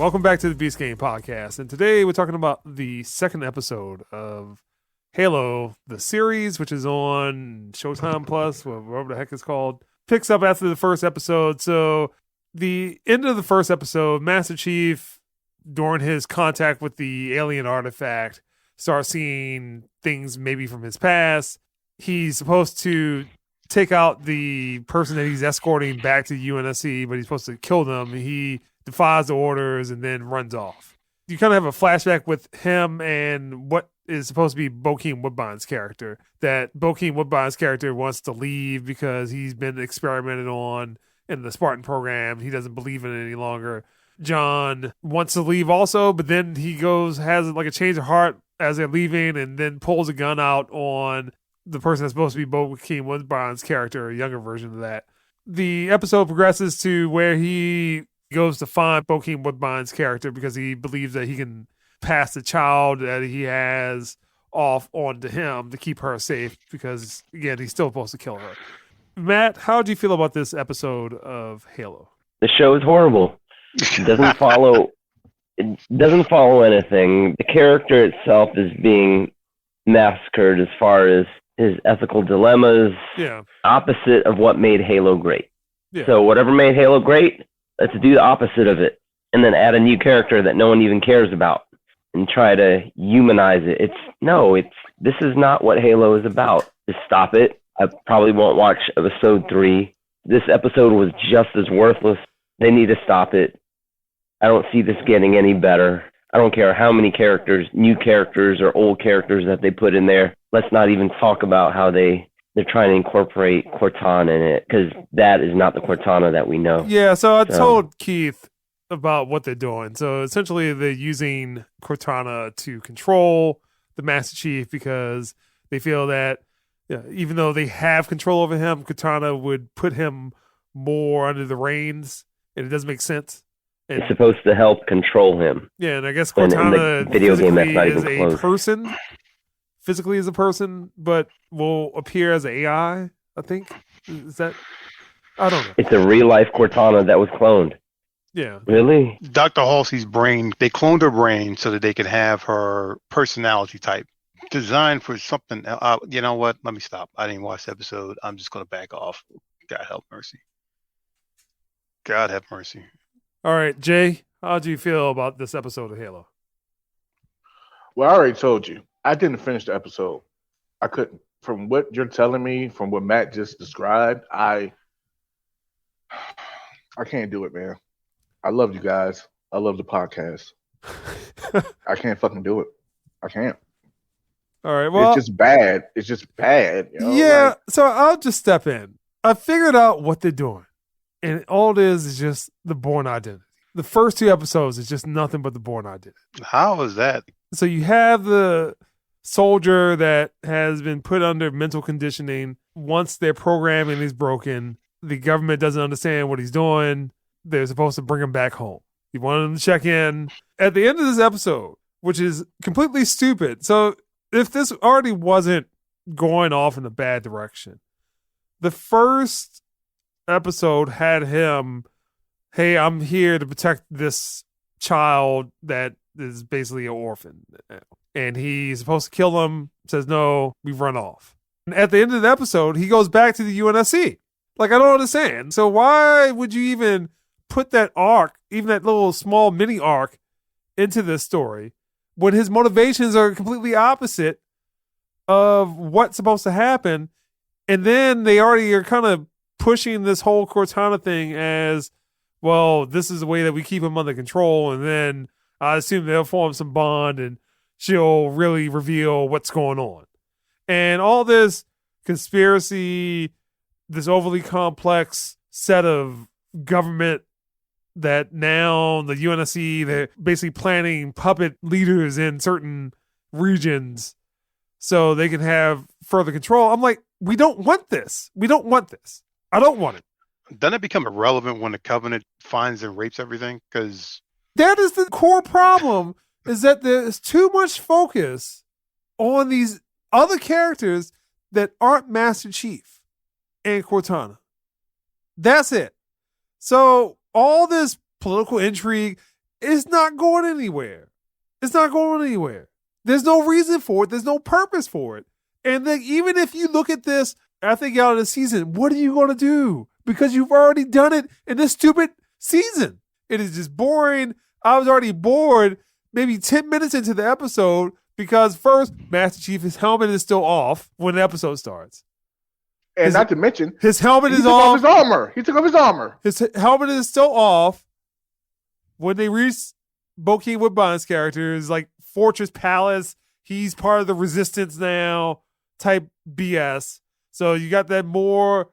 Welcome back to the Beast Game Podcast. And today we're talking about the second episode of Halo, the series, which is on Showtime Plus, whatever the heck it's called. Picks up after the first episode. So the end of the first episode, Master Chief, during his contact with the alien artifact, starts seeing things maybe from his past. He's supposed to take out the person that he's escorting back to UNSC, but he's supposed to kill them. He defies the orders and then runs off. You kind of have a flashback with him and what is supposed to be Bokeem Woodbine's character. That Bokeem Woodbine's character wants to leave because he's been experimented on in the Spartan program. He doesn't believe in it any longer. John wants to leave also, but then he has like a change of heart as they're leaving and then pulls a gun out on the person that's supposed to be Bokeem Woodbine's character, a younger version of that. The episode progresses to where he goes to find Bokeem Woodbine's character because he believes that he can pass the child that he has off onto him to keep her safe because, again, he's still supposed to kill her. Matt, how do you feel about this episode of Halo? The show is horrible. It doesn't follow anything. The character itself is being massacred as far as his ethical dilemmas, opposite of what made Halo great. Yeah. So whatever made Halo great, let's do the opposite of it, and then add a new character that no one even cares about, and try to humanize it. This is not what Halo is about. Just stop it. I probably won't watch episode 3. This episode was just as worthless. They need to stop it. I don't see this getting any better. I don't care how many characters, new characters or old characters that they put in there. Let's not even talk about how they're trying to incorporate Cortana in it, because that is not the Cortana that we know. Yeah, so I told Keith about what they're doing. So essentially they're using Cortana to control the Master Chief because they feel that even though they have control over him, Cortana would put him more under the reins, and it doesn't make sense. And, it's supposed to help control him. Yeah, and I guess Cortana physically is a person, but will appear as an AI, I think. Is that? I don't know. It's a real-life Cortana that was cloned. Yeah. Really? Dr. Halsey's brain, they cloned her brain so that they could have her personality type designed for something. You know what? Let me stop. I didn't watch the episode. I'm just going to back off. God help mercy. God have mercy. All right, Jay, how do you feel about this episode of Halo? Well, I already told you. I didn't finish the episode. I couldn't. From what you're telling me, from what Matt just described, I can't do it, man. I love you guys. I love the podcast. I can't fucking do it. I can't. All right, well. It's just bad. It's just bad. Yeah, so I'll just step in. I figured out what they're doing. And all it is just the Bourne Identity. The first 2 episodes is just nothing but the Bourne Identity. How is that? So you have the soldier that has been put under mental conditioning. Once their programming is broken, the government doesn't understand what he's doing. They're supposed to bring him back home. You want him to check in. At the end of this episode, which is completely stupid. So if this already wasn't going off in a bad direction, the first episode had him, hey, I'm here to protect this child that is basically an orphan. And he's supposed to kill him, says no, we run off. And at the end of the episode, he goes back to the UNSC. Like, I don't understand. So why would you even put that arc, even that little small mini arc, into this story when his motivations are completely opposite of what's supposed to happen? And then they already are kind of pushing this whole Cortana thing as, well, this is the way that we keep him under control, and then I assume they'll form some bond and she'll really reveal what's going on. And all this conspiracy, this overly complex set of government that now the UNSC, they're basically planning puppet leaders in certain regions so they can have further control. I'm like, we don't want this. We don't want this. I don't want it. Doesn't it become irrelevant when the Covenant finds and rapes everything? Because that is the core problem, is that there's too much focus on these other characters that aren't Master Chief and Cortana. That's it. So all this political intrigue, It's not going anywhere. It's not going anywhere. There's no reason for it. There's no purpose for it. And then even if you look at this, I think out of the season, what are you going to do? Because you've already done it in this stupid season. It is just boring. I was already bored maybe 10 minutes into the episode because first, Master Chief, his helmet is still off when the episode starts. And not to mention, his helmet is off. He took off his armor. His helmet is still off. When they reach Bokeem Woodbine's character, is like Fortress Palace. He's part of the resistance now type BS. So you got that more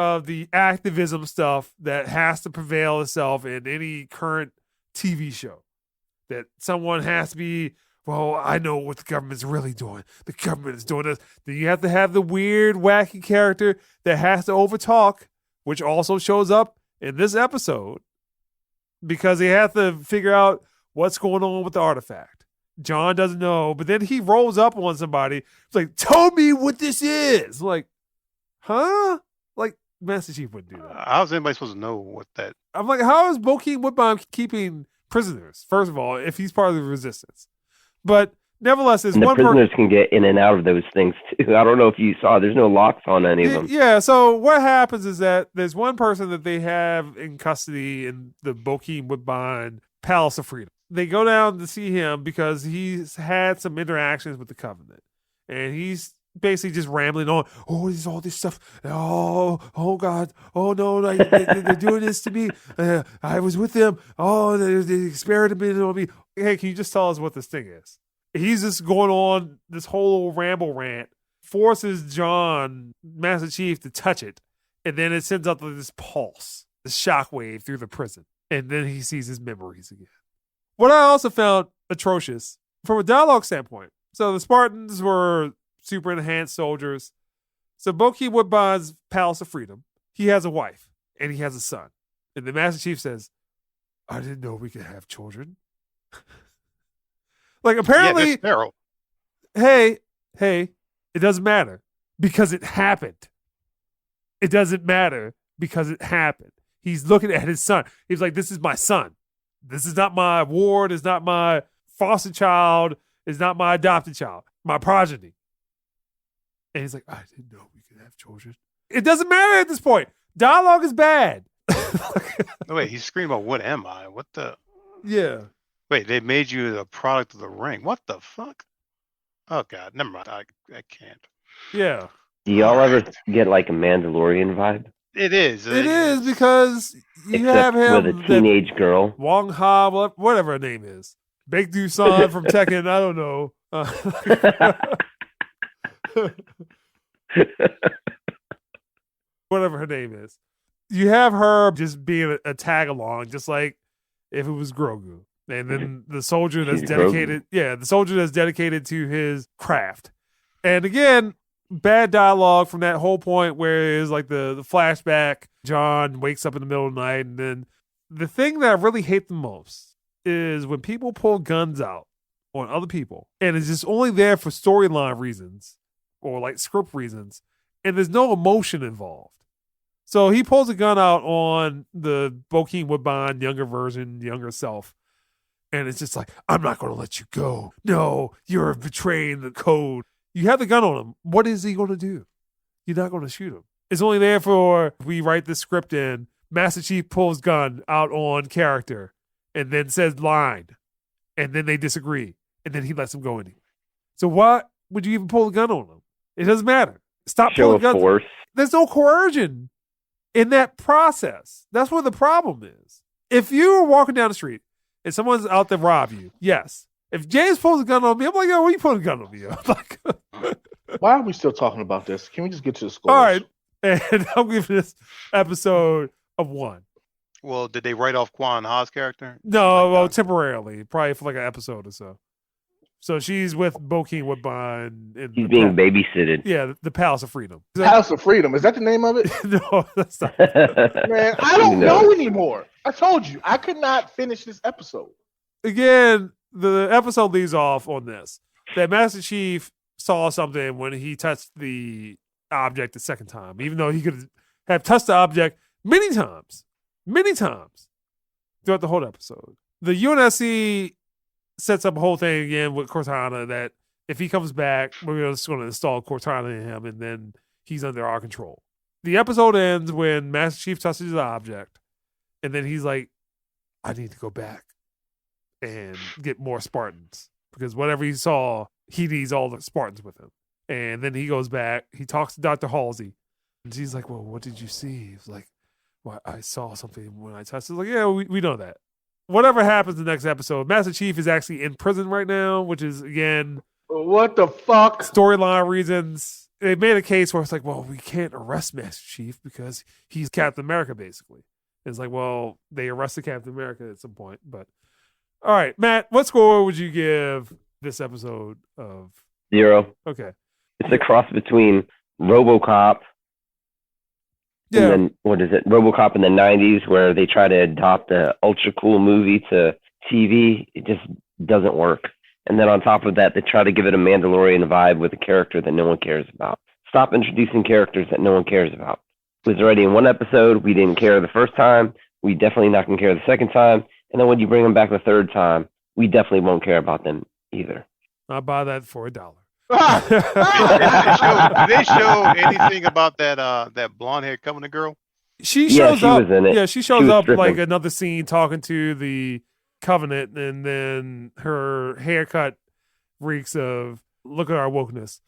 of the activism stuff that has to prevail itself in any current TV show. That someone has to be, well, I know what the government's really doing. The government is doing this. Then you have to have the weird, wacky character that has to overtalk, which also shows up in this episode because they have to figure out what's going on with the artifact. John doesn't know, but then he rolls up on somebody. It's like, tell me what this is. Like, huh? Like, Master Chief wouldn't do that. How's anybody supposed to know what that? I'm like, how is Bokeem Woodbine keeping prisoners, first of all, if he's part of the resistance? But nevertheless, there's one prisoners can get in and out of those things too. I don't know if you saw, there's no locks on any of them. Yeah, so what happens is that there's one person that they have in custody in the Bokeem Woodbine Palace of Freedom. They go down to see him because he's had some interactions with the Covenant. And he's basically just rambling on, oh, there's all this stuff. Oh God. Oh, no, they're doing this to me. I was with them. Oh, they experimented on me. Hey, can you just tell us what this thing is? He's just going on this whole ramble rant, forces John, Master Chief, to touch it. And then it sends out this pulse, this shockwave through the prison. And then he sees his memories again. What I also found atrocious from a dialogue standpoint. So the Spartans were super enhanced soldiers. So Bokeem Woodbine's Palace of Freedom, he has a wife and he has a son. And the Master Chief says, I didn't know we could have children. Like apparently, hey, it doesn't matter because it happened. It doesn't matter because it happened. He's looking at his son. He's like, this is my son. This is not my ward. It's not my foster child. It's not my adopted child. My progeny. And he's like, I didn't know we could have children. It doesn't matter at this point. Dialogue is bad. Wait, he's screaming about what am I? What the? Yeah. Wait, they made you the product of the ring. What the fuck? Oh, God. Never mind. I can't. Yeah. Do y'all ever get like a Mandalorian vibe? It is. It is because you Except have him with a teenage girl. Wong Ha, whatever her name is. Baekdu San from Tekken. I don't know. Whatever her name is. You have her just being a tag along, just like if it was Grogu. And then the soldier that's dedicated, the soldier that's dedicated to his craft. And again, bad dialogue from that whole point where it's like the flashback. John wakes up in the middle of the night. And then the thing that I really hate the most is when people pull guns out on other people and it's just only there for storyline reasons or like script reasons. And there's no emotion involved. So he pulls a gun out on the Bokeem Woodbine younger self. And it's just like, I'm not going to let you go. No, you're betraying the code. You have the gun on him. What is he going to do? You're not going to shoot him. It's only there for, we write the script in, Master Chief pulls gun out on character and then says line. And then they disagree. And then he lets him go anyway. So why would you even pull a gun on him? It doesn't matter. Stop pulling guns. Force. There's no coercion in that process. That's where the problem is. If you were walking down the street and someone's out to rob you, yes. If James pulls a gun on me, I'm like, yo, what are you pulling a gun on me? Like, why are we still talking about this? Can we just get to the scores? All right. And I'm giving this episode a 1. Well, did they write off Quan Ha's character? No, well, temporarily. Probably for like an episode or so. So she's with Bokeem Woodbine. She's being babysitted. Yeah, the Palace of Freedom. Palace of Freedom. Is that the name of it? No, that's not. Man, I don't know anymore. I told you, I could not finish this episode. Again, the episode leaves off on this. That Master Chief saw something when he touched the object the second time, even though he could have touched the object many times throughout the whole episode. The UNSC sets up a whole thing again with Cortana that if he comes back, we're just going to install Cortana in him, and then he's under our control. The episode ends when Master Chief touches the object, and then he's like, I need to go back and get more Spartans, because whatever he saw, he needs all the Spartans with him. And then he goes back, he talks to Dr. Halsey, and she's like, well, what did you see? He's like, well, I saw something when I touched it. Like, yeah, we know that. Whatever happens in the next episode, Master Chief is actually in prison right now, which is, again, what the fuck? Storyline reasons. They made a case where it's like, well, we can't arrest Master Chief because he's Captain America, basically. It's like, well, they arrested Captain America at some point. But all right, Matt, what score would you give this episode of? 0. Okay. It's a cross between RoboCop and then, what is it? RoboCop in the 90s, where they try to adopt a ultra cool movie to TV. It just doesn't work. And then on top of that, they try to give it a Mandalorian vibe with a character that no one cares about. Stop introducing characters that no one cares about. It was already in one episode. We didn't care the first time. We definitely not going to care the second time. And then when you bring them back the third time, we definitely won't care about them either. I'll buy that for $1. Did they show anything about that blonde haired Covenant girl? She shows up. Was in it. Yeah, she shows up stripping. like another scene talking to the Covenant, and then her haircut reeks of look at our wokeness.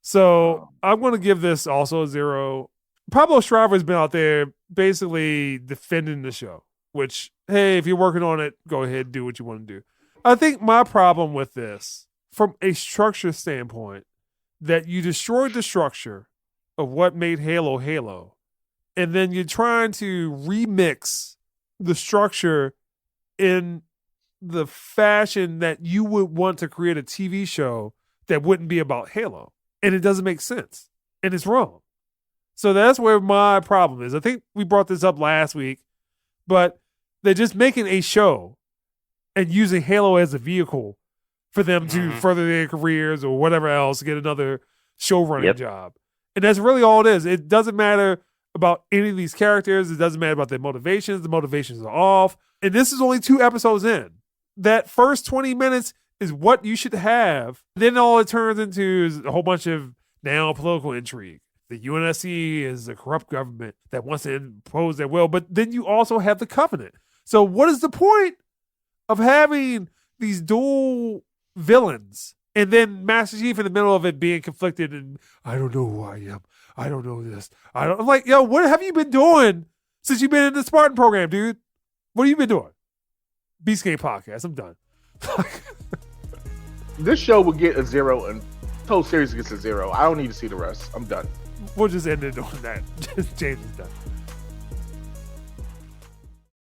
So I'm going to give this also a 0. Pablo Schreiber's been out there basically defending the show, which, hey, if you're working on it, go ahead, do what you want to do. I think my problem with this, from a structure standpoint, that you destroyed the structure of what made Halo Halo, and then you're trying to remix the structure in the fashion that you would want to create a TV show that wouldn't be about Halo. And it doesn't make sense. And it's wrong. So that's where my problem is. I think we brought this up last week, but they're just making a show and using Halo as a vehicle for them to further their careers or whatever else, get another showrunning job. And that's really all it is. It doesn't matter about any of these characters. It doesn't matter about their motivations. The motivations are off. And this is only 2 episodes in. That first 20 minutes is what you should have. Then all it turns into is a whole bunch of now political intrigue. The UNSC is a corrupt government that wants to impose their will, but then you also have the Covenant. So what is the point of having these dual villains and then Master Chief in the middle of it being conflicted and I don't know who I am. I don't know this. I'm like, yo, what have you been doing since you've been in the Spartan program, dude? What have you been doing? Beast Game Podcast. I'm done. This show will get a 0 and the whole series gets a 0. I don't need to see the rest. I'm done. We'll just end it on that. James is done.